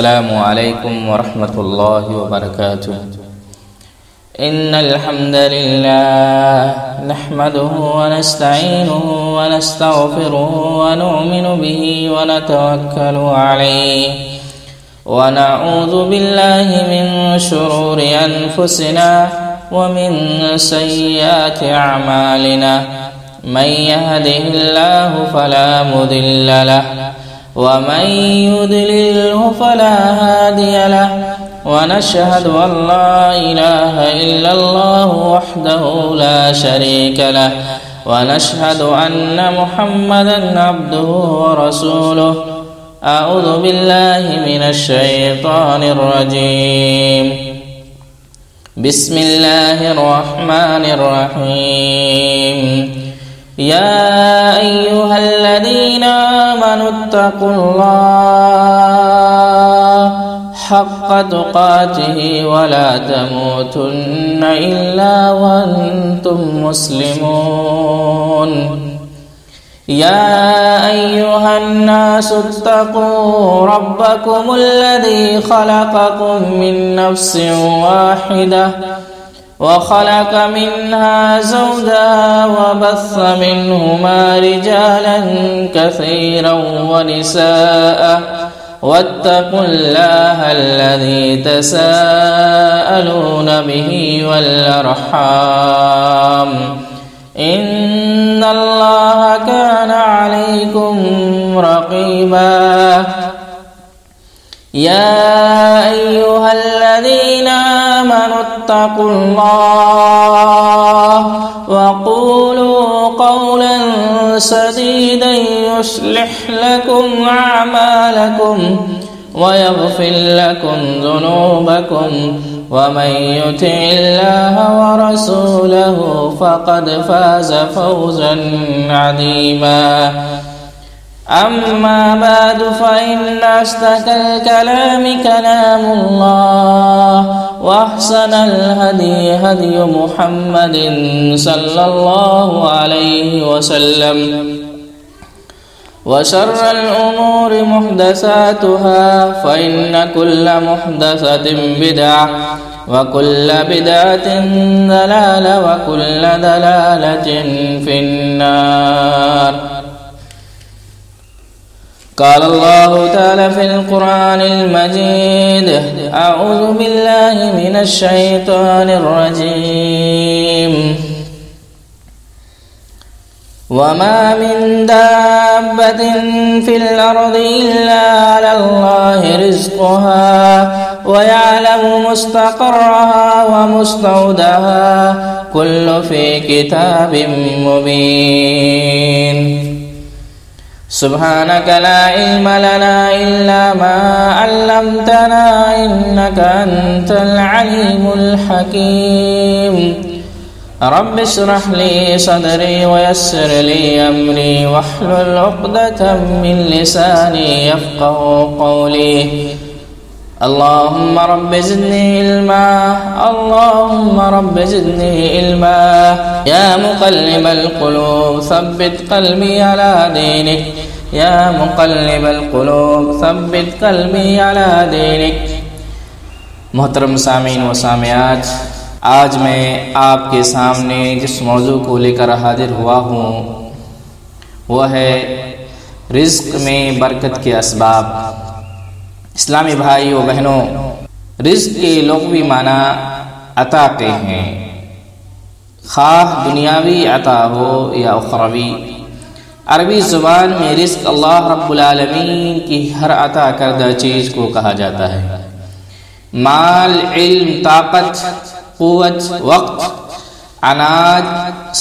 السلام علیکم ورحمۃ اللہ وبرکاتہ۔ ان الحمد للہ نحمده ونستعینه ونستغفره ونؤمن به ونتوکل علیہ ونعوذ باللہ من شرور انفسنا ومن سیئات اعمالنا من يهده الله فلا مضل له ومن يضلله فلا هادي له ونشهد أن لا إله إلا الله وحده لا شريك له ونشهد أن محمدا عبده ورسوله أعوذ بالله من الشيطان الرجيم بسم الله الرحمن الرحيم يا أيها الذين آمنوا اتقوا الله حق تقاته ولا تموتن إلا وأنتم مسلمون يا أيها الناس اتقوا ربكم الذي خلقكم من نفس واحدة وخلق منها زوجها وبث منهما رجالا كثيرا ونساء واتقوا الله الذي تساءلون به والأرحام إن الله كان عليكم رقيبا يا أيها الذين آمنوا اتقوا الله وقولوا قولا سديدا يصلح لكم أعمالكم ويغفر لكم ذنوبكم ومن يطع الله ورسوله فقد فاز فوزا عظيما أما بعد فإن أصدق الكلام كلام الله وأحسن الهدي هدي محمد صلى الله عليه وسلم وشر الأمور محدثاتها فإن كل محدثة بدعة وكل بدعة ضلالة وكل ضلالة في النار قال الله تعالى في القرآن المجيد أعوذ بالله من الشيطان الرجيم وما من دابة في الأرض إلا على الله رزقها ويعلم مستقرها ومستودعها كل في كتاب مبين سبحانك لا علم لنا إلا ما علمتنا إنك أنت العليم الحكيم رب اشرح لي صدري ويسر لي أمري واحلل عقدة من لساني يفقه قولي اللهم رب زدني علما اللهم رب زدني علما يا مقلب القلوب ثبت قلبي على دينك يا مقلب القلوب ثبت قلبي على دينك۔ محترم سامعین و سامعات، آج میں آپ کے سامنے جس موضوع کو لے کر حاضر ہوا ہوں وہ ہے رزق میں برکت کے اسباب۔ اسلامی بھائی و بہنوں، رزق کے لغوی معنی عطا کے ہیں، خواہ دنیاوی عطا ہو یا اخروی۔ عربی زبان میں رزق اللہ رب العالمین کی ہر عطا کردہ چیز کو کہا جاتا ہے۔ مال، علم، طاقت، قوت، وقت، اناج،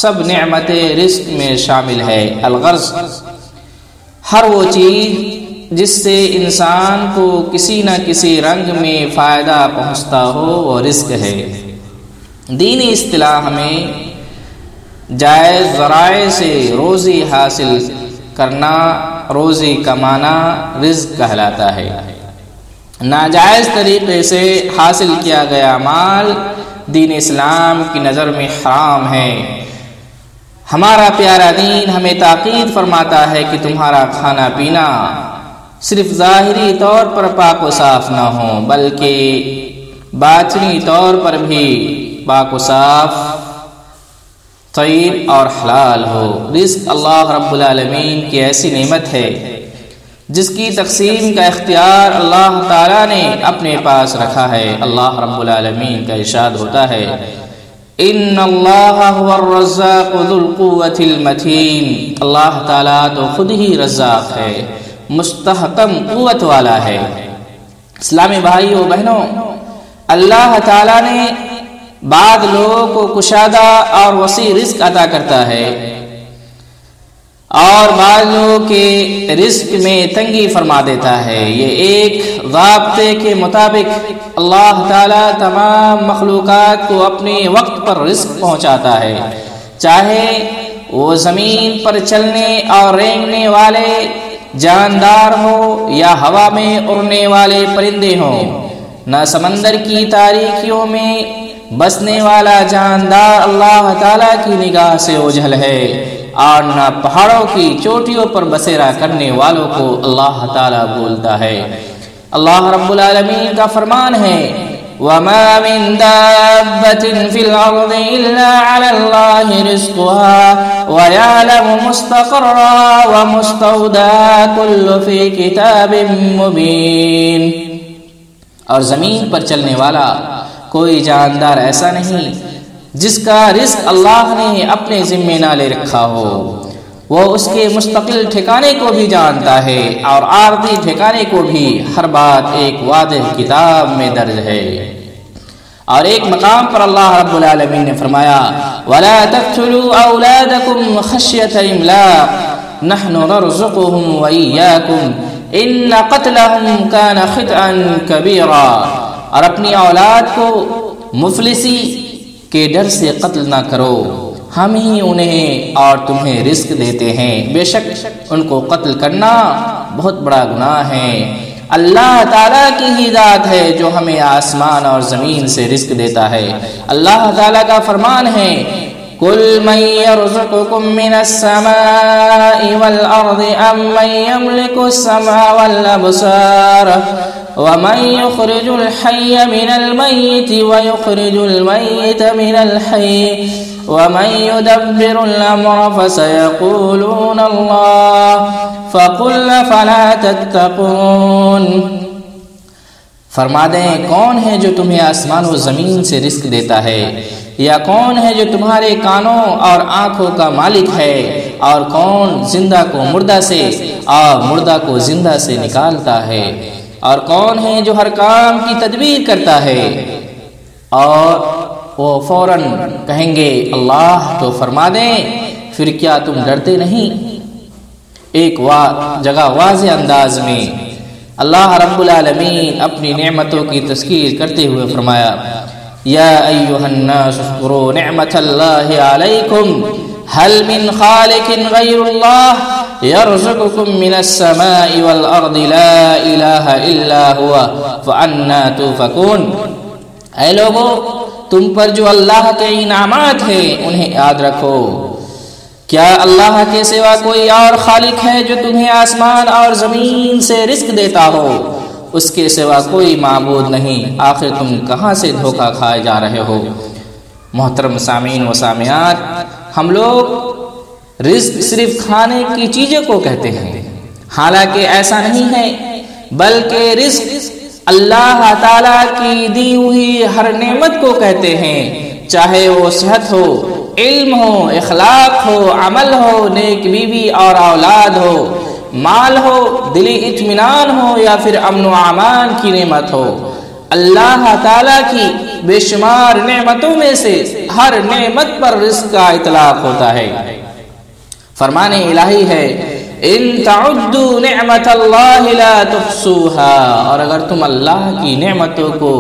سب نعمت رزق میں شامل ہے۔ الغرض، ہر وہ چیز جس سے انسان کو کسی نہ کسی رنگ میں فائدہ پہنچتا ہو وہ رزق ہے۔ دینی اصطلاح میں جائز ذرائع سے روزی حاصل کرنا، روزی کمانا رزق کہلاتا ہے۔ ناجائز طریقے سے حاصل کیا گیا مال دین اسلام کی نظر میں حرام ہے۔ ہمارا پیارا دین ہمیں تاکید فرماتا ہے کہ تمہارا کھانا پینا صرف ظاہری طور پر پاک و صاف نہ ہوں بلکہ باطنی طور پر بھی پاک و صاف، طیب اور حلال ہو۔ رزق اللہ رب العالمین کی ایسی نعمت ہے جس کی تقسیم کا اختیار اللہ تعالیٰ نے اپنے پاس رکھا ہے۔ اللہ رب العالمین کا ارشاد ہوتا ہے ان اللہ هو الرزاق ذو القوة المتین، اللہ تعالیٰ تو خود ہی رزاق ہے، مستحکم قوت والا ہے۔ اسلامی بھائیو بہنوں، اللہ تعالیٰ نے بعض لوگوں کو کشادہ اور وسیع رزق عطا کرتا ہے اور بعض لوگوں کے رزق میں تنگی فرما دیتا ہے۔ یہ ایک ضابطے کے مطابق اللہ تعالیٰ تمام مخلوقات کو اپنے وقت پر رزق پہنچاتا ہے، چاہے وہ زمین پر چلنے اور رینگنے والے جاندار ہو یا ہوا میں اڑنے والے پرندے ہوں۔ نہ سمندر کی تاریکیوں میں بسنے والا جاندار اللہ تعالیٰ کی نگاہ سے اوجھل ہے، اور نہ پہاڑوں کی چوٹیوں پر بسیرا کرنے والوں کو اللہ تعالیٰ بولتا ہے۔ اللہ رب العالمین کا فرمان ہے وَمَا مِن دَابَّةٍ فِي الْأَرْضِ إِلَّا عَلَى اللَّهِ رِزْقُهَا وَيَعْلَمُ مُسْتَقَرَّهَا وَمُسْتَوْدَاهَا كُلٌّ فِي كِتَابٍ مُبِينٍ۔ اور زمین پر چلنے والا کوئی جاندار ایسا نہیں جس کا رزق اللہ نے اپنے ذمہ نہ لے رکھا ہو، وہ اس کے مستقل ٹھکانے کو بھی جانتا ہے اور عارضی ٹھکانے کو بھی، ہر بات ایک واضح کتاب میں درج ہے۔ اور ایک مقام پر اللہ رب العالمین نے فرمایا وَلَا تَقْتُلُوا أَوْلَادَكُمْ خَشْيَةَ إِمْلَاقٍ نَحْنُ نَرْزُقُهُمْ وَإِيَّاكُمْ إِنَّ قَتْلَهُمْ كَانَ خِطْئًا كَبِيرًا، اور اپنی اولاد کو مفلسی کے ڈر سے قتل نہ کرو، ہم ہی انہیں اور تمہیں رزق دیتے ہیں، بے شک ان کو قتل کرنا بہت بڑا گناہ ہے۔ اللہ تعالیٰ کی ہی ذات ہے جو ہمیں آسمان اور زمین سے رزق دیتا ہے۔ اللہ تعالیٰ کا فرمان ہے قُلْ مَنْ يَرْزُقُكُم مِّنَ السَّمَاءِ وَالْأَرْضِ أَمَّن يَمْلِكُ السَّمْعَ وَالْأَبْصَارَ وَمَنْ يُخْرِجُ الْحَيَّ مِنَ الْمَيِّتِ وَيُخْرِجُ الْمَيِّتَ مِنَ الْحَيِّ وَمَنْ يُدَبِّرُ الْأَمْرَ فَسَيَقُولُونَ اللَّهُ فَقُلْ أَفَلَا تَتَّقُونَ۔ فرما دیں کون ہے جو تمہیں آسمان و زمین سے رزق دیتا ہے، یا کون ہے جو تمہارے کانوں اور آنکھوں کا مالک ہے، اور کون زندہ کو مردہ سے اور مردہ کو زندہ سے نکالتا ہے، اور کون ہے جو ہر کام کی تدبیر کرتا ہے۔ اور وہ فوراً کہیں گے اللہ، تو فرما دیں پھر کیا تم ڈرتے نہیں؟ ایک جگہ واضح انداز میں اللہ رب العالمین اپنی نعمتوں کی تذکیر کرتے ہوئے فرمایا یا ایھا الناس اذکروا نعمت اللہ علیکم هل من خالق غیر اللہ یرزقکم من السماء والارض لا الہ الا هو فانا توفکون۔ اے لوگو، تم پر جو اللہ کے انعامات ہیں انہیں یاد رکھو۔ کیا اللہ کے سوا کوئی اور خالق ہے جو تمہیں آسمان اور زمین سے رزق دیتا ہو؟ اس کے سوا کوئی معبود نہیں، آخر تم کہاں سے دھوکہ کھائے جا رہے ہو؟ محترم سامعین و سامعات، ہم لوگ رزق صرف کھانے کی چیزوں کو کہتے ہیں، حالانکہ ایسا نہیں ہے، بلکہ رزق اللہ تعالیٰ کی دی ہوئی ہر نعمت کو کہتے ہیں، چاہے وہ صحت ہو، علم ہو، اخلاق ہو، عمل ہو، نیک بیوی اور اولاد ہو، مال ہو، دلی اطمینان ہو، یا پھر امن و امان کی نعمت ہو۔ اللہ تعالیٰ کی بے شمار نعمتوں میں سے ہر نعمت پر رزق کا اطلاق ہوتا ہے۔ فرمان الہی ہے ان تعدوا نعمت اللہ لا تحصوها، اور اگر تم اللہ کی نعمتوں کو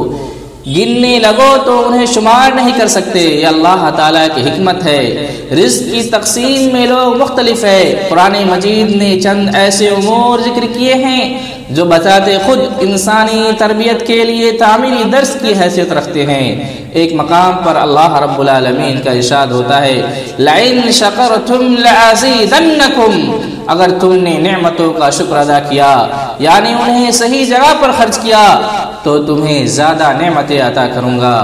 گننے لگو تو انہیں شمار نہیں کر سکتے۔ یہ اللہ تعالیٰ کی حکمت ہے۔ رزق کی تقسیم میں لوگ مختلف ہے۔ قرآن مجید نے چند ایسے امور ذکر کیے ہیں جو بذات خود انسانی تربیت کے لیے تعمیری درس کی حیثیت رکھتے ہیں۔ ایک مقام پر اللہ رب العالمین کا ارشاد ہوتا ہے لَإِن شَكَرْتُمْ لَأَزِيدَنَّكُمْ، اگر تم نے نعمتوں کا شکر ادا کیا یعنی انہیں صحیح جگہ پر خرچ کیا تو تمہیں زیادہ نعمتیں عطا کروں گا۔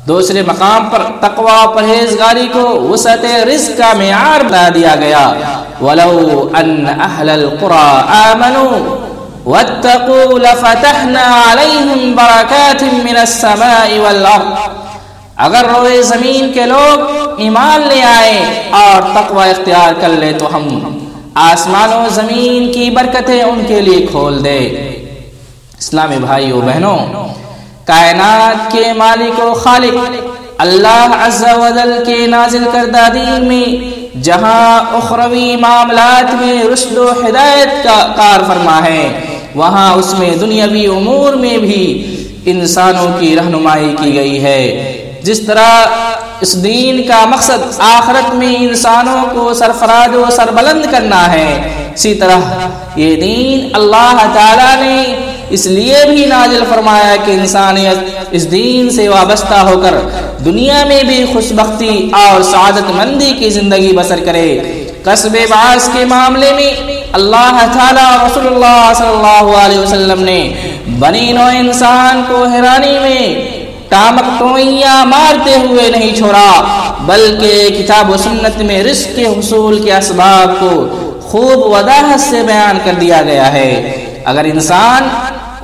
دوسرے مقام پر تقوی و پرہیزگاری کو وسعت رزق کا معیار بنا دیا گیا وَلَوْ أَنَّ أَهْلَ الْقُرَىٰ آمَنُوا وَاتَّقُوا لَفَتَحْنَا عَلَيْهِمْ بَرَكَاتٍ مِّنَ السَّمَاءِ وَالْأَرْضِ، اگر روئے زمین کے لوگ ایمان لے آئے اور تقوی اختیار کر لے تو ہم آسمان و زمین کی برکتیں ان کے لیے کھول دے۔ اسلامی بھائیو بہنوں، کائنات کے مالک و خالق اللہ عز و جل کے نازل کردہ دین میں جہاں اخروی معاملات میں رشد و ہدایت کا کار فرما ہے، وہاں اس میں دنیاوی امور میں بھی انسانوں کی رہنمائی کی گئی ہے۔ جس طرح اس دین کا مقصد آخرت میں انسانوں کو سرفراز و سربلند کرنا ہے، اسی طرح یہ دین اللہ تعالیٰ نے اس لیے بھی نازل فرمایا کہ انسانیت اس دین سے وابستہ ہو کر دنیا میں بھی خوشبختی اور سعادت مندی کی زندگی بسر کرے۔ کسب بعض کے معاملے میں اللہ تعالیٰ رسول اللہ صلی اللہ علیہ وسلم نے بنی نوع انسان کو حیرانی میں ٹامک ٹوئیاں مارتے ہوئے نہیں چھوڑا، بلکہ کتاب و سنت میں رزق کے حصول کے اسباب کو خوب وضاحت سے بیان کر دیا گیا ہے۔ اگر انسان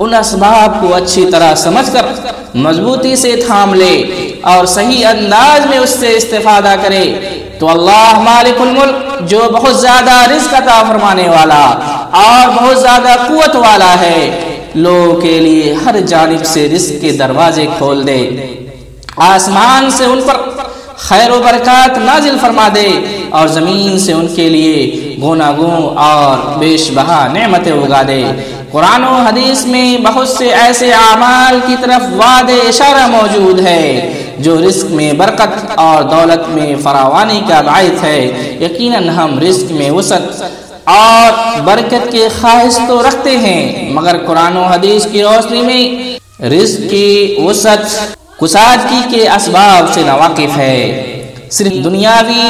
ان اسباب کو اچھی طرح سمجھ کر مضبوطی سے تھام لے اور صحیح انداز میں اس سے استفادہ کرے تو اللہ مالک الملک جو بہت زیادہ رزق عطا فرمانے والا اور بہت زیادہ قوت والا ہے، لوگوں کے لیے ہر جانب سے رزق کے دروازے کھول دے، آسمان سے ان پر خیر و برکات نازل فرما دے اور زمین سے ان کے لیے گوناگون اور بیش بہا نعمتیں اگا دے۔ قرآن و حدیث میں بہت سے ایسے اعمال کی طرف وعد اشارہ موجود ہے جو رزق میں برکت اور دولت میں فراوانی کا باعث ہے۔ یقیناً ہم رزق میں وسعت اور برکت کے خواہش تو رکھتے ہیں، مگر قرآن و حدیث کی روشنی میں رزق کی وسعت کسادگی کے اسباب سے ناواقف ہے، صرف دنیاوی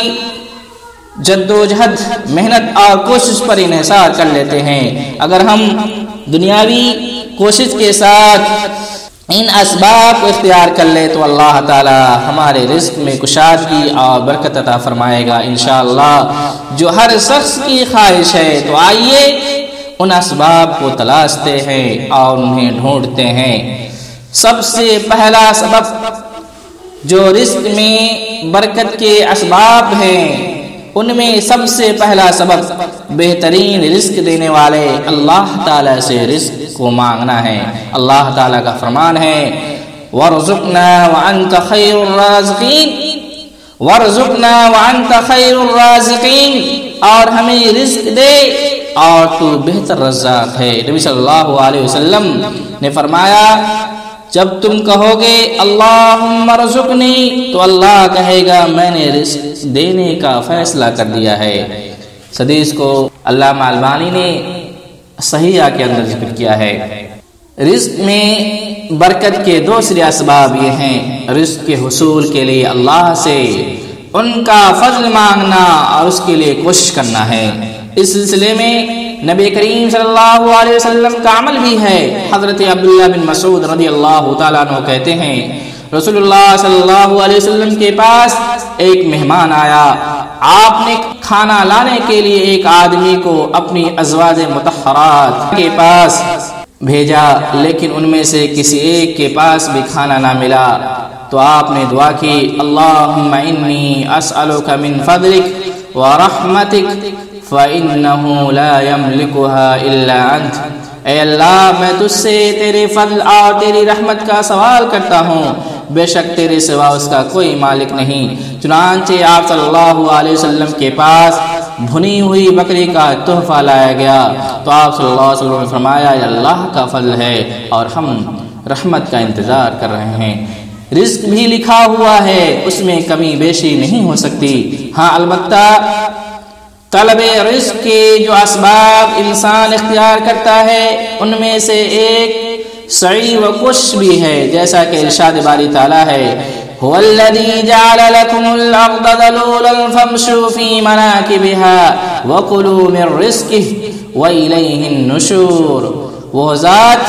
جد و جہد محنت اور کوشش پر انحصار کر لیتے ہیں۔ اگر ہم دنیاوی کوشش کے ساتھ ان اسباب کو اختیار کر لے تو اللہ تعالی ہمارے رزق میں کشادگی اور برکت عطا فرمائے گا انشاءاللہ، جو ہر شخص کی خواہش ہے۔ تو آئیے ان اسباب کو تلاشتے ہیں اور انہیں ڈھونڈتے ہیں۔ سب سے پہلا سبب جو رزق میں برکت کے اسباب ہیں، ان میں سب سے پہلا سبب بہترین رزق دینے والے اللہ تعالیٰ سے رزق کو مانگنا ہے۔ اللہ تعالیٰ کا فرمان ہے وَارْزُقْنَا وَأَنْتَ خَيْرُ الرَّازِقِينَ، وَارْزُقْنَا وَأَنْتَ خَيْرُ الرَّازِقِينَ، اور ہمیں رزق دے اور تو بہتر رزاق ہے۔ نبی صلی اللہ علیہ وسلم نے فرمایا جب تم کہو گے اللہم ارزقنی تو اللہ کہے گا میں نے رزق دینے کا فیصلہ کر دیا ہے۔ اس حدیث کو علامہ البانی نے صحیحہ کے اندر ذکر کیا ہے۔ رزق میں برکت کے دوسرے اسباب یہ ہیں، رزق کے حصول کے لیے اللہ سے ان کا فضل مانگنا اور اس کے لیے کوشش کرنا ہے۔ اس سلسلے میں نبی کریم صلی اللہ علیہ وسلم کا عمل بھی ہے۔ حضرت عبداللہ بن مسعود رضی اللہ تعالیٰ عنہ کہتے ہیں رسول اللہ صلی اللہ علیہ وسلم کے پاس ایک مہمان آیا، آپ نے کھانا لانے کے لیے ایک آدمی کو اپنی ازواج مطہرات کے پاس بھیجا، لیکن ان میں سے کسی ایک کے پاس بھی کھانا نہ ملا، تو آپ نے دعا کی اللہم انی اسألک من فضلک ورحمتک فَإِنَّهُ لَا يَمْلِكُهَا إِلَّا أَنْتَ، اے اللہ میں تجھ سے تیرے فضل اور تیری رحمت کا سوال کرتا ہوں، بے شک تیرے سوا اس کا کوئی مالک نہیں۔ چنانچہ آپ صلی اللہ علیہ وسلم کے پاس بھنی ہوئی بکری کا تحفہ لایا گیا، تو آپ صلی اللہ علیہ وسلم نے فرمایا یہ اللہ کا فضل ہے اور ہم رحمت کا انتظار کر رہے ہیں۔ رزق بھی لکھا ہوا ہے، اس میں کمی بیشی نہیں ہو سکتی، ہاں البتہ طلب رزق کے جو اسباب انسان اختیار کرتا ہے ان میں سے ایک سعی و کوشش بھی ہے، جیسا کہ ارشاد باری تعالیٰ ہے هو الذي جعل لكم الأرض ذلولا فامشوا في مناكبها وكلوا من رزقه وإليه النشور۔ وہ ذات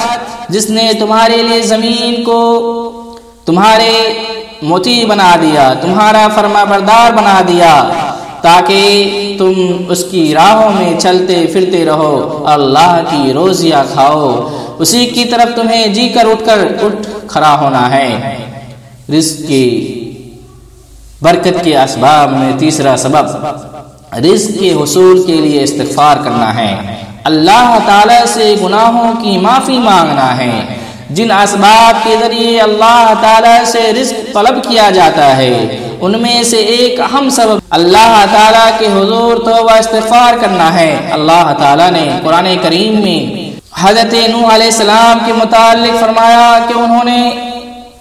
جس نے تمہارے لیے زمین کو تمہارے مطیع بنا دیا، تمہارا فرما بردار بنا دیا، تاکہ تم اس کی راہوں میں چلتے پھرتے رہو، اللہ کی روزیاں کھاؤ، اسی کی طرف تمہیں جی کر اٹھ کھڑا ہونا ہے۔ رزق کی برکت کے اسباب میں تیسرا سبب رزق کے حصول کے لیے استغفار کرنا ہے، اللہ تعالی سے گناہوں کی معافی مانگنا ہے۔ جن اسباب کے ذریعے اللہ تعالی سے رزق طلب کیا جاتا ہے ان میں سے ایک اہم سبب اللہ تعالی کے حضور توبہ استغفار کرنا ہے۔ اللہ تعالی نے قرآن کریم میں حضرت نوح علیہ السلام کے متعلق فرمایا کہ انہوں نے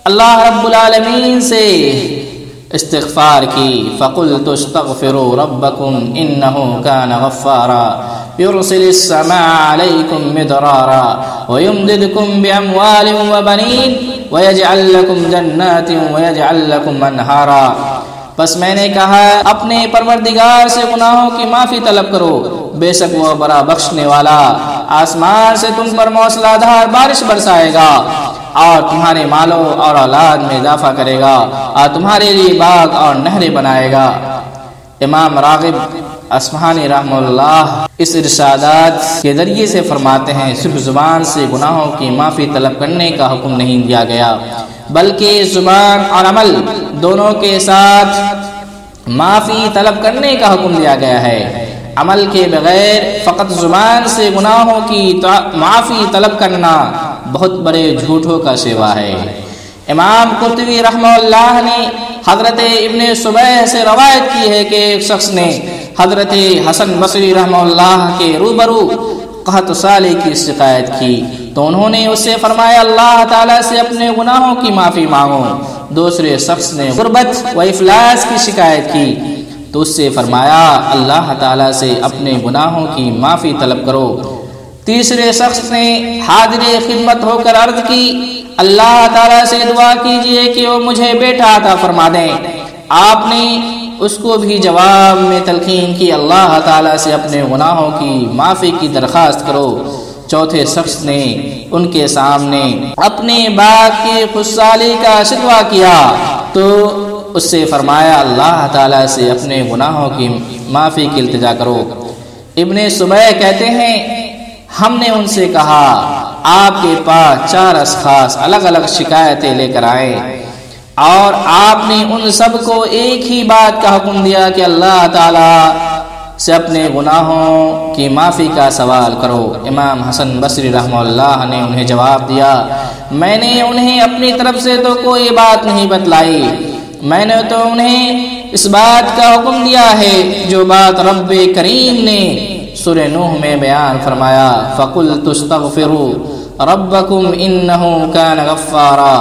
اللہ رب العالمین سے استغفار کی، فَقُلْتُ اسْتَغْفِرُوا رَبَّكُمْ إِنَّهُ كَانَ غَفَّارًا يُرْسِلِ السَّمَاءَ عَلَيْكُمْ مِدْرَارًا وَيُمْدِدْكُمْ بِأَمْوَالٍ وَبَنِينَ وَيَجْعَلْ لَكُمْ جَنَّاتٍ وَيَجْعَلْ لَكُمْ أَنْهَارًا۔ بس میں نے کہا اپنے پروردگار سے گناہوں کی معافی طلب کرو، بے شک وہ بڑا بخشنے والا، آسمان سے تم پر موسلا دھار بارش برسائے گا اور تمہارے مالوں اور اولاد میں اضافہ کرے گا اور تمہارے لیے باغ اور نہریں بنائے گا۔ امام راغب اصفہانی رحمہ اللہ اس ارشادات کے ذریعے سے فرماتے ہیں صرف زبان سے گناہوں کی معافی طلب کرنے کا حکم نہیں دیا گیا، بلکہ زبان اور عمل دونوں کے ساتھ معافی طلب کرنے کا حکم دیا گیا ہے۔ عمل کے بغیر فقط زبان سے گناہوں کی معافی طلب کرنا بہت بڑے جھوٹوں کا سیوا ہے۔ امام قرطبی رحمہ اللہ نے حضرت ابن صبیح سے روایت کی ہے کہ ایک شخص نے حضرت حسن بصری رحمہ اللہ کے روبرو قحط سالی کی شکایت کی تو انہوں نے اس سے فرمایا اللہ تعالیٰ سے اپنے گناہوں کی معافی مانگو۔ دوسرے شخص نے غربت و افلاس کی شکایت کی تو اس سے فرمایا اللہ تعالیٰ سے اپنے گناہوں کی معافی طلب کرو۔ تیسرے شخص نے حاضر خدمت ہو کر عرض کی اللہ تعالیٰ سے دعا کیجئے کہ وہ مجھے بیٹا عطا فرما دیں۔ آپ نے اس کو بھی جواب میں تلقین کی اللہ تعالیٰ سے اپنے گناہوں کی معافی کی درخواست کرو۔ چوتھے شخص نے ان کے سامنے اپنے باغ کی خوشحالی کا شکوہ کیا تو اس سے فرمایا اللہ تعالیٰ سے اپنے گناہوں کی معافی کی التجا کرو۔ ابن صبیح کہتے ہیں ہم نے ان سے کہا آپ کے پاس 4 اشخاص الگ الگ شکایتیں لے کر آئے اور آپ نے ان سب کو ایک ہی بات کا حکم دیا کہ اللہ تعالیٰ سے اپنے گناہوں کی معافی کا سوال کرو۔ امام حسن بصری رحمہ اللہ نے انہیں جواب دیا میں نے انہیں اپنی طرف سے تو کوئی بات نہیں بتلائی، میں نے تو انہیں اس بات کا حکم دیا ہے جو بات رب کریم نے سورہ نوح میں بیان فرمایا فَقُلْتُ اسْتَغْفِرُوا رَبَّكُمْ إِنَّهُ كَانَ غَفَّارًا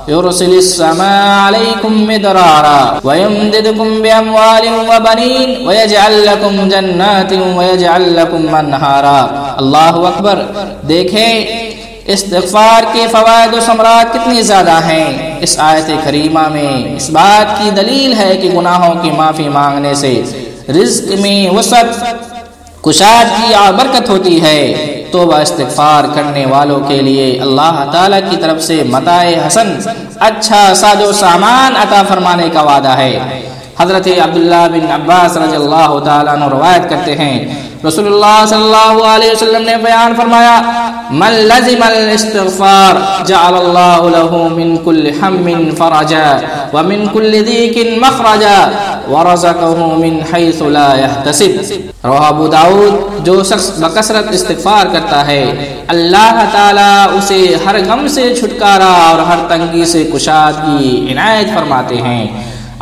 يُرْسِلِ السَّمَاءَ عَلَيْكُمْ مِدْرَارًا وَيُمْدِدْكُمْ بِأَمْوَالٍ وَبَنِينَ وَيَجْعَلْ لَكُمْ جَنَّاتٍ وَيَجْعَلْ لَكُمْ أَنْهَارًا۔ اللہ اکبر! دیکھیں استغفار کے فوائد و ثمرات کتنی زیادہ ہیں۔ اس آیت کریمہ میں اس بات کی دلیل ہے کہ گناہوں کی معافی مانگنے سے رزق میں وسعت، کشادگی اور برکت ہوتی ہے۔ توبہ استغفار کرنے والوں کے لیے اللہ تعالیٰ کی طرف سے متاع حسن، اچھا ساز و سامان عطا فرمانے کا وعدہ ہے۔ حضرت عبداللہ بن عباس رضی اللہ تعالیٰ عنہ روایت کرتے ہیں رسول اللہ صلی اللہ علیہ وسلم نے بیان فرمایا من لزم الاستغفار جعل اللہ له من كل هم فرجا ومن كل ضيق مخرجا ورزقه من حيث لا يحتسب۔ رواه ابو داؤد۔ جو شخص بکثرت استغفار کرتا ہے اللہ تعالیٰ اسے ہر غم سے چھٹکارا اور ہر تنگی سے کشادگی عنایت فرماتے ہیں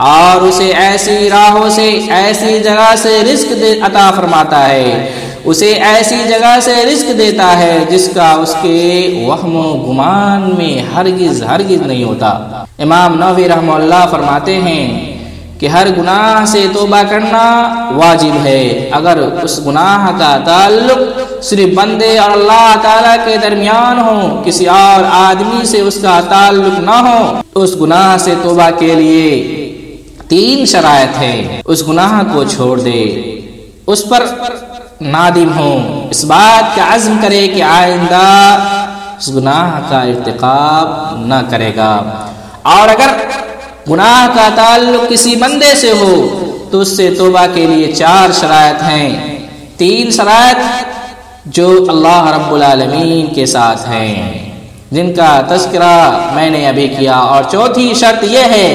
اور اسے ایسی راہوں سے، ایسی جگہ سے رزق عطا فرماتا ہے، اسے ایسی جگہ سے رزق دیتا ہے جس کا اس کے وہم و گمان میں ہرگز نہیں ہوتا۔ امام نووی رحمہ اللہ فرماتے ہیں کہ ہر گناہ سے توبہ کرنا واجب ہے اگر اس گناہ کا تعلق صرف بندے اور اللہ تعالیٰ کے درمیان ہو، کسی اور آدمی سے اس کا تعلق نہ ہو، تو اس گناہ سے توبہ کے لیے 3 شرائط ہیں۔ اس گناہ کو چھوڑ دے، اس پر نادم ہو، اس بات کا عزم کرے کہ آئندہ اس گناہ کا ارتکاب نہ کرے گا، اور اگر گناہ کا تعلق کسی بندے سے ہو تو اس سے توبہ کے لیے 4 شرائط ہیں۔ 3 شرائط جو اللہ رب العالمین کے ساتھ ہیں، جن کا تذکرہ میں نے ابھی کیا، اور چوتھی شرط یہ ہے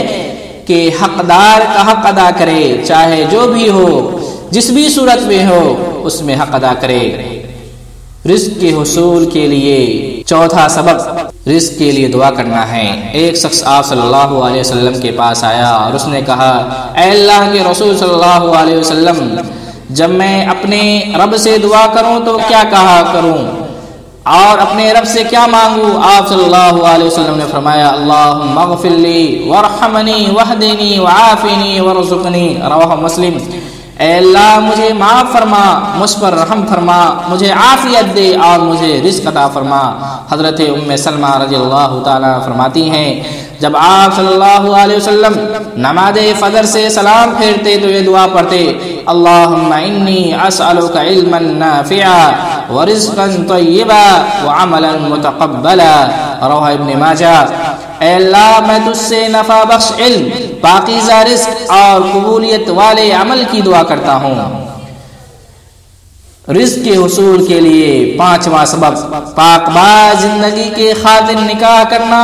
کہ حقدار کا حق ادا کرے، چاہے جو بھی ہو، جس بھی صورت میں ہو، اس میں حق ادا کرے۔ رزق کے حصول کے لیے چوتھا سبب رزق کے لیے دعا کرنا ہے۔ ایک شخص آپ صلی اللہ علیہ وسلم کے پاس آیا اور اس نے کہا، اے اللہ کے رسول صلی اللہ علیہ وسلم، جب میں اپنے رب سے دعا کروں تو کیا کہا کروں اور اپنے رب سے کیا مانگوں؟ آپ صلی اللہ علیہ وسلم نے فرمایا، اللہم اغفر لی وارحمنی واہدنی وعافنی وارزقنی، رواہ مسلم۔ اے اللہ مجھے معاف فرما، مجھ پر رحم فرما، مجھے عافیت دے اور مجھے رزق عطا فرما۔ حضرت ام سلمہ رضی اللہ تعالیٰ فرماتی ہیں، جب آپ صلی اللہ علیہ وسلم نماز فجر سے سلام پھیرتے تو یہ دعا پڑھتے، اللہم انی اسألک علما نافعا ورزقا طیبا وعملا متقبلا، رواه ابن ماجہ۔ اے اللہ میں تجھ سے نفع بخش علم، پاکیزہ رزق اور قبولیت والے عمل کی دعا کرتا ہوں۔ رزق کے حصول کے لیے 5واں سبب پاک باز زندگی کے خاطر نکاح کرنا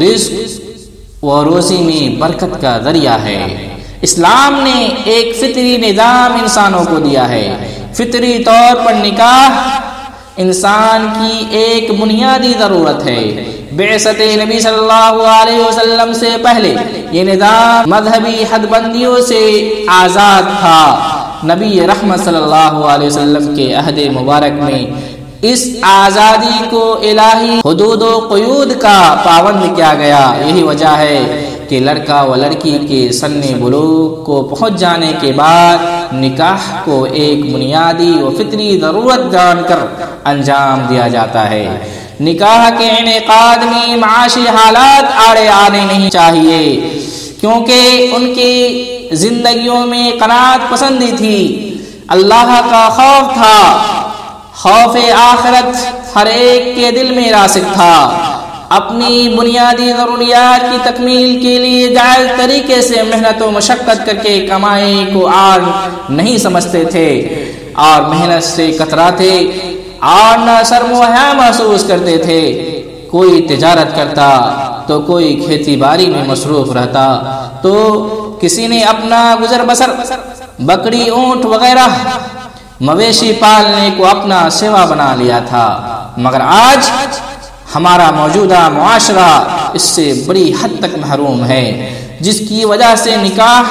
رزق و روزی میں برکت کا ذریعہ ہے۔ اسلام نے ایک فطری نظام انسانوں کو دیا ہے۔ فطری طور پر نکاح انسان کی ایک بنیادی ضرورت ہے۔ بعثت نبی صلی اللہ علیہ وسلم سے پہلے یہ نظام مذہبی حد بندیوں سے آزاد تھا۔ نبی رحمت صلی اللہ علیہ وسلم کے عہد مبارک میں اس آزادی کو الہی حدود و قیود کا پابند کیا گیا۔ یہی وجہ ہے کہ لڑکا و لڑکی کے سن بلوغ کو پہنچ جانے کے بعد نکاح کو ایک بنیادی و فطری ضرورت جان کر انجام دیا جاتا ہے۔ نکاح کے انعقاد میں معاشی حالات آڑے آنے نہیں چاہیے، کیونکہ ان کی زندگیوں میں قناعت پسندی تھی، اللہ کا خوف تھا، خوف آخرت ہر ایک کے دل میں راسخ تھا۔ اپنی بنیادی ضروریات کی تکمیل کے لیے جائز طریقے سے محنت و مشقت کر کے کمائی کو آر نہیں سمجھتے تھے اور محنت سے کتراتے اور نہ شرم و حیا محسوس کرتے تھے۔ کوئی تجارت کرتا تو کوئی کھیتی باڑی میں مصروف رہتا، تو کسی نے اپنا گزر بسر بکری اونٹ وغیرہ مویشی پالنے کو اپنا سیوا بنا لیا تھا۔ مگر آج ہمارا موجودہ معاشرہ اس سے بڑی حد تک محروم ہے، جس کی وجہ سے نکاح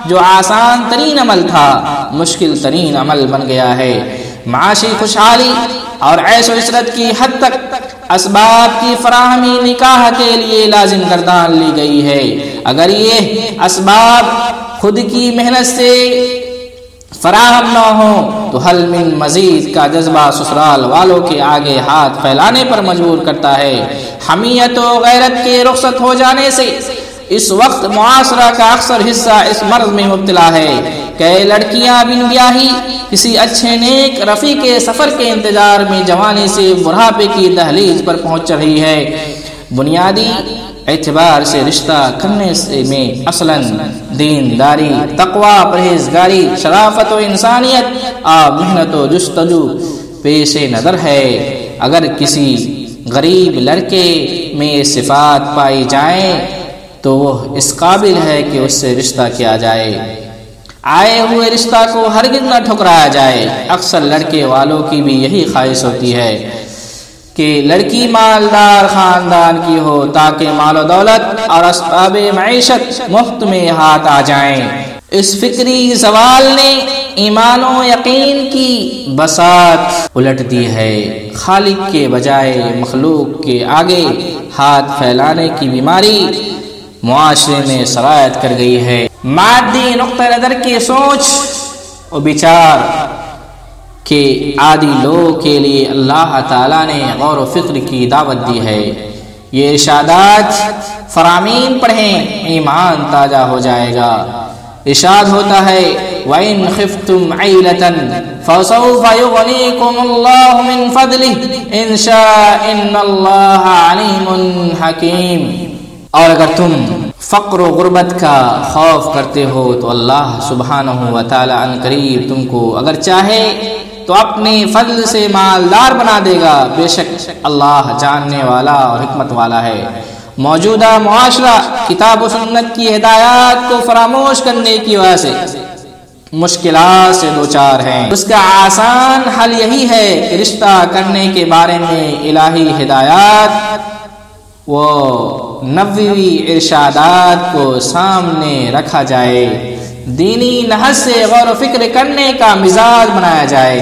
جو آسان ترین عمل تھا مشکل ترین عمل بن گیا ہے۔ معاشی خوشحالی اور عیش و عشرت کی حد تک اسباب کی فراہمی نکاح کے لیے لازم گردان لی گئی ہے۔ اگر یہ اسباب خود کی محنت سے فراہم نہ ہو تو حل من مزید کا جذبہ سسرال والوں کے آگے ہاتھ پھیلانے پر مجبور کرتا ہے۔ حمیت و غیرت کے رخصت ہو جانے سے اس وقت معاشرہ کا اکثر حصہ اس مرض میں مبتلا ہے کہ لڑکیاں بن بیاہی کسی اچھے نیک رفیق کے سفر کے انتظار میں جوانی سے بڑھاپے کی دہلیز پر پہنچ رہی ہے۔ بنیادی اعتبار سے رشتہ کرنے میں اصلاً دینداری، تقوی، پرہیزگاری، شرافت و انسانیت اور محنت و جستجو پیش نظر ہے۔ اگر کسی غریب لڑکے میں صفات پائی جائیں تو وہ اس قابل ہے کہ اس سے رشتہ کیا جائے، آئے ہوئے رشتہ کو ہرگز نہ ٹھکرایا جائے۔ اکثر لڑکے والوں کی بھی یہی خواہش ہوتی ہے کہ لڑکی مالدار خاندان کی ہو تاکہ مال و دولت اور اسباب معیشت مفت میں ہاتھ آ جائیں۔ اس فکری زوال نے ایمان و یقین کی بساط الٹ دی ہے۔ خالق کے بجائے مخلوق کے آگے ہاتھ پھیلانے کی بیماری معاشرے میں سرایت کر گئی ہے۔ مادی نقطہ نظر کی سوچ و بچار کے عادی لوگ کے لیے اللہ تعالیٰ نے غور و فکر کی دعوت دی ہے۔ یہ ارشادات فرامین پڑھیں، ایمان تازہ ہو جائے گا۔ ارشاد ہوتا ہے وَإِنْ خِفْتُمْ عَيْلَةً فَسَوْفَ يُغْنِيكُمُ اللَّهُ مِنْ فَضْلِهِ إِنْ شَاءَ إِنَّ اللَّهَ عَلِيمٌ حَكِيمٌ۔ اور اگر تم فقر و غربت کا خوف کرتے ہو تو اللہ سبحانہ و تعالی ان قریب تم کو اگر چاہے تو اپنے فضل سے مالدار بنا دے گا، بے شک اللہ جاننے والا اور حکمت والا ہے۔ موجودہ معاشرہ کتاب و سنت کی ہدایات کو فراموش کرنے کی وجہ سے مشکلات سے دوچار ہیں۔ اس کا آسان حل یہی ہے کہ رشتہ کرنے کے بارے میں الہی ہدایات و نبوی ارشادات کو سامنے رکھا جائے، دینی نہج سے غور و فکر کرنے کا مزاج بنایا جائے۔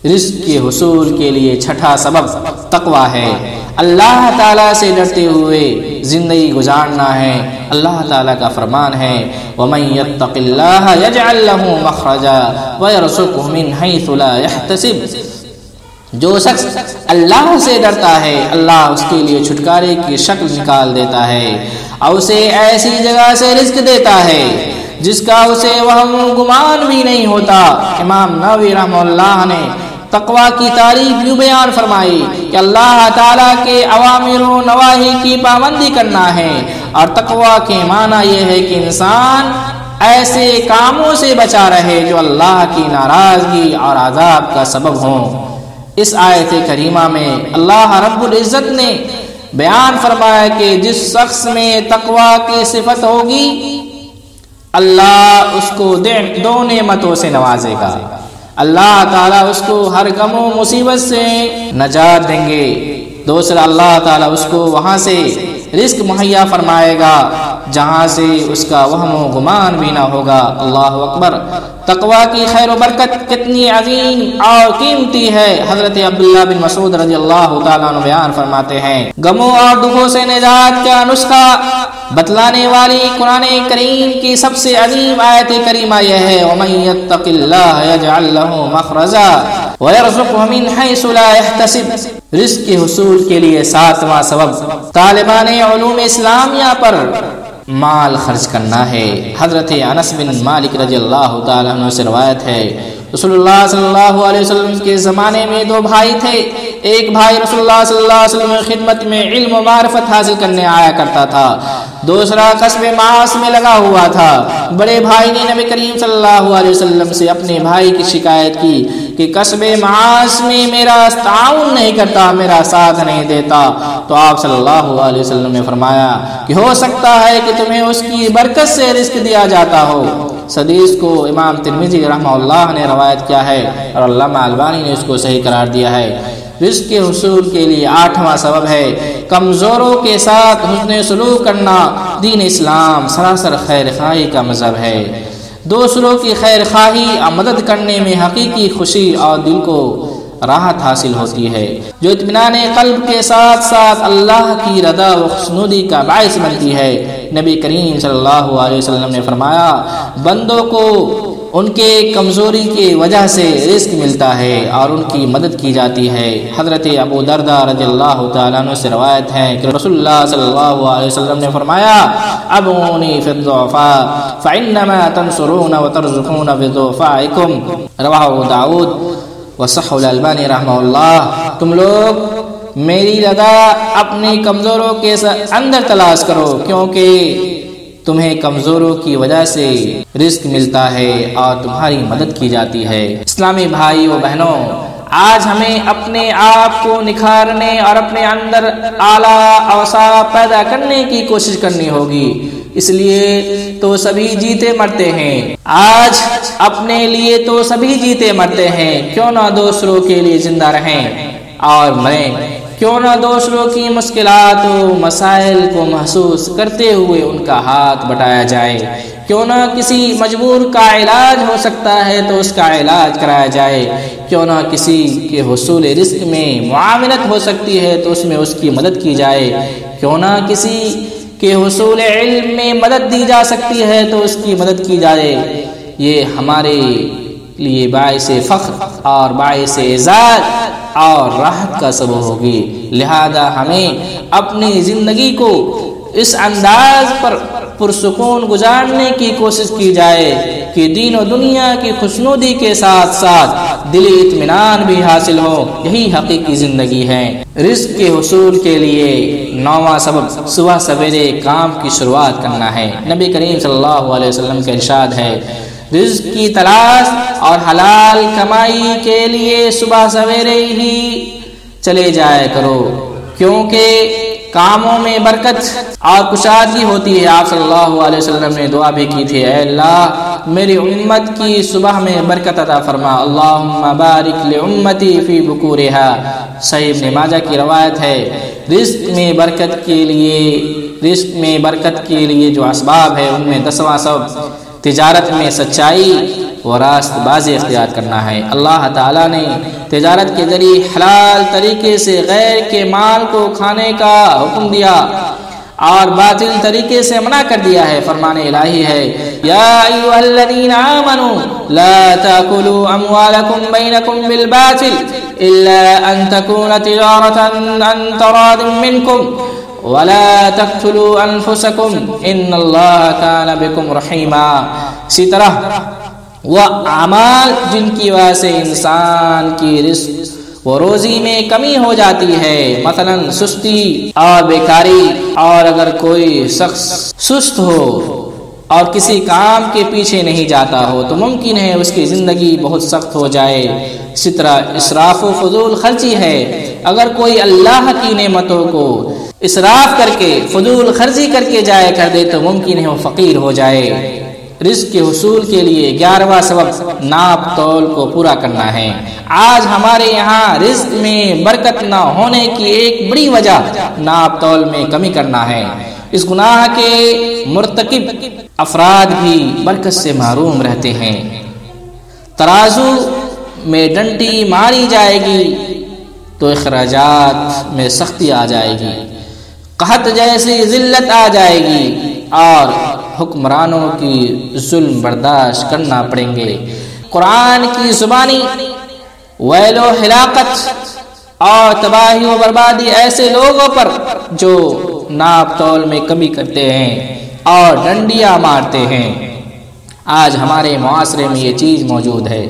رزق کے حصول کے لیے چھٹا سبب تقوی ہے، اللہ تعالیٰ سے ڈرتے ہوئے زندگی گزارنا ہے۔ اللہ تعالیٰ کا فرمان ہے وَمَن يَتَّقِ اللَّهَ يَجْعَل لَّهُ مَخْرَجًا وَيَرْزُقْهُ مِنْ حَيْثُ لَا يَحْتَسِبُ۔ جو شخص اللہ سے ڈرتا ہے اللہ اس کے لیے چھٹکارے کی شکل نکال دیتا ہے اور اسے ایسی جگہ سے رزق دیتا ہے جس کا اسے وہم گمان بھی نہیں ہوتا۔ امام نووی رحمہ اللہ نے تقوی کی تعریف یوں بیان فرمائی کہ اللہ تعالیٰ کے اوامر و نواہی کی پابندی کرنا ہے، اور تقوی کے معنی یہ ہے کہ انسان ایسے کاموں سے بچا رہے جو اللہ کی ناراضگی اور عذاب کا سبب ہوں۔ اس آیت کریمہ میں اللہ رب العزت نے بیان فرمایا کہ جس شخص میں تقوی کی صفت ہوگی اللہ اس کو دو نعمتوں سے نوازے گا۔ اللہ تعالیٰ اس کو ہر غم و مصیبت سے نجات دیں گے۔ دوسرا، اللہ تعالیٰ اس کو وہاں سے رزق مہیا فرمائے گا جہاں سے اس کا وہم و گمان بھی نہ ہوگا۔ اللہ اکبر۔ تقوی کی خیر و برکت کتنی عظیم اور قیمتی ہے۔ حضرت عبداللہ بن مسعود رضی اللہ تعالیٰ عنہ بیان فرماتے ہیں غموں اور دکھوں سے نجات کا نسخہ بتلانے والی قرآن کریم کی سب سے عظیم آیت کریمہ یہ ہے وَمَن يَتَّقِ اللَّهَ يَجْعَل لَّهُ مَخْرَجًا وَيَرْزُقْهُ مِنْ حَيْثُ لَا يَحْتَسِبُ۔ رزق کے حصول کے لیے ساتواں سبب طالبان علوم اسلامیہ پر مال خرچ کرنا ہے۔ حضرت انس بن مالک رضی اللہ تعالیٰ عنہ سے روایت ہے رسول اللہ صلی اللہ علیہ وسلم کے زمانے میں دو بھائی تھے۔ ایک بھائی رسول اللہ صلی اللہ علیہ وسلم کی خدمت میں علم و معرفت حاصل کرنے آیا کرتا تھا، دوسرا قصب معاص میں لگا ہوا تھا۔ بڑے بھائی نے نبی کریم صلی اللہ علیہ وسلم سے اپنے بھائی کی شکایت کی کہ قصب معاص میں میرا تعاون نہیں کرتا، میرا ساتھ نہیں دیتا، تو آپ صلی اللہ علیہ وسلم نے فرمایا کہ ہو سکتا ہے کہ تمہیں اس کی برکت سے رزق دیا جاتا ہو۔ اس حدیث کو امام ترمذی رحمہ اللہ نے روایت کیا ہے اور علامہ البانی نے اس کو صحیح قرار دیا ہے۔ رزق کے حصول کے لیے آٹھواں سبب ہے کمزوروں کے ساتھ حسن سلوک کرنا۔ دین اسلام سراسر خیر خواہی کا مذہب ہے۔ دوسروں کی خیر خواہی اور مدد کرنے میں حقیقی خوشی اور دل کو راحت حاصل ہوتی ہے، جو اطمینان قلب کے ساتھ ساتھ اللہ کی رضا و خوشنودی کا باعث بنتی ہے۔ نبی کریم صلی اللہ علیہ وسلم نے فرمایا بندوں کو ان کے کمزوری کی وجہ سے رزق ملتا ہے اور ان کی مدد کی جاتی ہے۔ حضرت ابو درداء رضی اللہ تعالیٰ عنہ سے روایت ہے کہ رسول اللہ صلی اللہ علیہ وسلم نے فرمایا ابونی فی الضعفاء فانما تنصرون وترزقون بضعفائکم، رواه داؤد وصححہ الالبانی رحمہ اللہ۔ تم لوگ میری رضا اپنی کمزوروں کے اندر تلاش کرو، کیونکہ تمہیں کمزوروں کی وجہ سے رزق ملتا ہے اور تمہاری مدد کی جاتی ہے۔ اسلامی بھائی و بہنوں، آج ہمیں اپنے آپ کو نکھارنے اور اپنے اندر اعلیٰ اوصاف پیدا کرنے کی کوشش کرنی ہوگی۔ اس لیے تو سبھی جیتے مرتے ہیں، آج اپنے لیے تو سبھی جیتے مرتے ہیں، کیوں نہ دوسروں کے لیے زندہ رہیں اور مریں، کیوں نہ دوسروں کی مشکلات و مسائل کو محسوس کرتے ہوئے ان کا ہاتھ بٹایا جائے، کیوں نہ کسی مجبور کا علاج ہو سکتا ہے تو اس کا علاج کرایا جائے، کیوں نہ کسی کے حصول رزق میں معاونت ہو سکتی ہے تو اس میں اس کی مدد کی جائے، کیوں نہ کسی کے حصول علم میں مدد دی جا سکتی ہے تو اس کی مدد کی جائے، یہ ہمارے لیے باعث فخر اور باعث اعزاز اور راحت کا سبب ہوگی۔ لہذا ہمیں اپنی زندگی کو اس انداز پر پرسکون گزارنے کی کوشش کی جائے کہ دین و دنیا کی خوشنودی کے ساتھ ساتھ دلی اطمینان بھی حاصل ہو۔ یہی حقیقی زندگی ہے۔ رزق کے حصول کے لیے 9واں سبب صبح سویرے کام کی شروعات کرنا ہے۔ نبی کریم صلی اللہ علیہ وسلم کا ارشاد ہے، رزق کی تلاش اور حلال کمائی کے لیے صبح سویرے ہی چلے جایا کرو، کیونکہ کاموں میں برکت اور کشادگی ہوتی ہے۔ آپ صلی اللہ علیہ وسلم نے دعا بھی کی تھی، اے اللہ میری امت کی صبح میں برکت عطا فرما، اللہم بارک لامتی فی بکورہا۔ صحیح ابن ماجہ کی روایت ہے، رزق میں برکت کے لیے جو اسباب ہے ان میں 10واں سبب تجارت میں سچائی و راست بازی اختیار کرنا ہے۔ اللہ تعالیٰ نے تجارت کے ذریعے حلال طریقے سے غیر کے مال کو کھانے کا حکم دیا اور باطل طریقے سے منع کر دیا ہے۔ فرمان الہی ہے، یا ایھا الذین آمنوا لا تاکلوا اموالکم بینکم بالباطل الا ان تکون تجارۃ عن تراض منکم ولا تقتلوا انفسکم ان اللہ کان بکم رحیما۔ اسی طرح وہ اعمال جن کی وجہ سے انسان کی رزق و روزی میں کمی ہو جاتی ہے، مثلا سستی اور بیکاری، اور اگر کوئی شخص سست ہو اور کسی کام کے پیچھے نہیں جاتا ہو تو ممکن ہے اس کی زندگی بہت سخت ہو جائے۔ اسی طرح اسراف و فضول خرچی ہے، اگر کوئی اللہ کی نعمتوں کو اسراف کر کے فضول خرچی کر کے جایا کر دے تو ممکن ہے وہ فقیر ہو جائے۔ رزق کے حصول کے لیے 11واں سبب ناپ تول کو پورا کرنا ہے۔ آج ہمارے یہاں رزق میں برکت نہ ہونے کی ایک بڑی وجہ ناپ تول میں کمی کرنا ہے۔ اس گناہ کے مرتکب افراد بھی برکت سے محروم رہتے ہیں۔ ترازو میں ڈنڈی ماری جائے گی تو اخراجات میں سختی آ جائے گی، قحط جیسی ذلت آ جائے گی اور حکمرانوں کی ظلم برداشت کرنا پڑیں گے۔ قرآن کی زبانی ویل و ہلاکت اور تباہی و بربادی ایسے لوگوں پر جو ناپ تول میں کمی کرتے ہیں اور ڈنڈیاں مارتے ہیں۔ آج ہمارے معاشرے میں یہ چیز موجود ہے،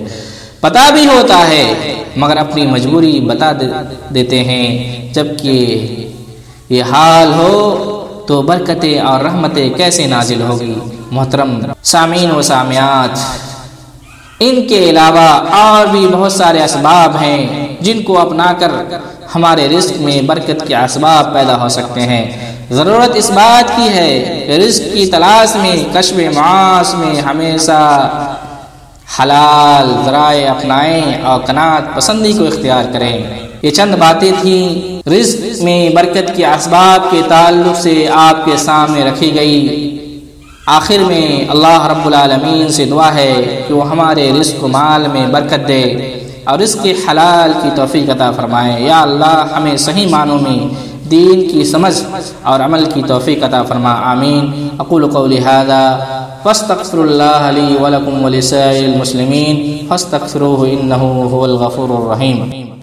پتہ بھی ہوتا ہے مگر اپنی مجبوری بتا دیتے ہیں۔ جبکہ یہ حال ہو تو برکتیں اور رحمتیں کیسے نازل ہوگی؟ محترم سامعین و سامعات، ان کے علاوہ اور بھی بہت سارے اسباب ہیں جن کو اپنا کر ہمارے رزق میں برکت کے اسباب پیدا ہو سکتے ہیں۔ ضرورت اس بات کی ہے کہ رزق کی تلاش میں کشف معاش میں ہمیشہ حلال ذرائع اپنائیں اور قناعت پسندی کو اختیار کریں۔ یہ چند باتیں تھیں رزق میں برکت کے اسباب کے تعلق سے آپ کے سامنے رکھی گئی۔ آخر میں اللہ رب العالمین سے دعا ہے کہ وہ ہمارے رزق و مال میں برکت دے اور رزق حلال کی توفیق عطا فرمائے۔ یا اللہ ہمیں صحیح معنوں میں دین کی سمجھ اور عمل کی توفیق عطا فرما، آمین۔ اقول قولی ھذا فاستغفر اللہ لی ولکم ولسائر المسلمین فاستغفروہ انہ ھو الغفور الرحیم۔